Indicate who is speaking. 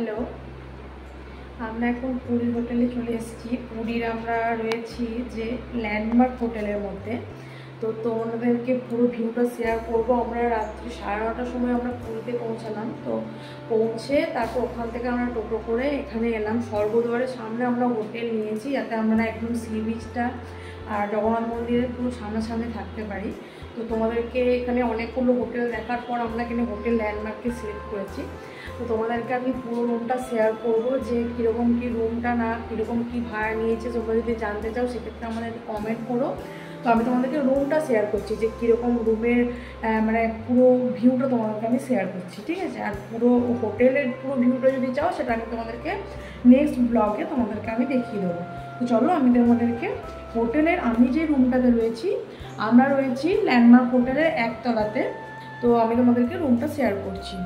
Speaker 1: Hello, আমরা এখন পুরী হোটেলে চলে এসেছি। পুরীর আমরা রয়েছি যে ল্যান্ডমার্ক হোটেলের মধ্যে। তো তোমাদেরকে পুরো ভিউটা শেয়ার করবো। আমরা রাত্রি 9:30টার সময় আমরা পুরীতে পৌঁছালাম। তো পৌঁছে তারপর ওখান থেকে আমরা টোটো করে এখানে এলাম। স্বর্গদ্বারের সামনে আমরা হোটেল নিয়েছি, যাতে আমরা একদম সি বিচটা আর জগন্নাথ মন্দিরের পুরো সামনাসামনি থাকতে পারি। তো তোমাদেরকে এখানে অনেকগুলো হোটেল দেখার পর আমরা এখানে হোটেল ল্যান্ডমার্ককে সিলেক্ট করেছি। তো তোমাদেরকে আমি পুরো রুমটা শেয়ার করব, যে কীরকম কী রুমটা না কীরকম কী ভাড়া নিয়েছে। তোমরা যদি জানতে চাও সেক্ষেত্রে আমাদেরকে কমেন্ট করো। তো আমি তোমাদেরকে রুমটা শেয়ার করছি, যে কীরকম রুমের মানে পুরো ভিউটা তোমাদেরকে আমি শেয়ার করছি, ঠিক আছে। আর পুরো হোটেলের পুরো ভিউটা যদি চাও সেটা আমি তোমাদেরকে নেক্সট ব্লগে তোমাদেরকে আমি দেখিয়ে দেবো। তো চলো আমি তোমাদেরকে হোটেলের, আমি যে রুমটাতে রয়েছি, আমরা রয়েছি ল্যান্ডমার্ক হোটেলের 1 তলাতে। তো আমি তোমাদেরকে রুমটা শেয়ার করছি।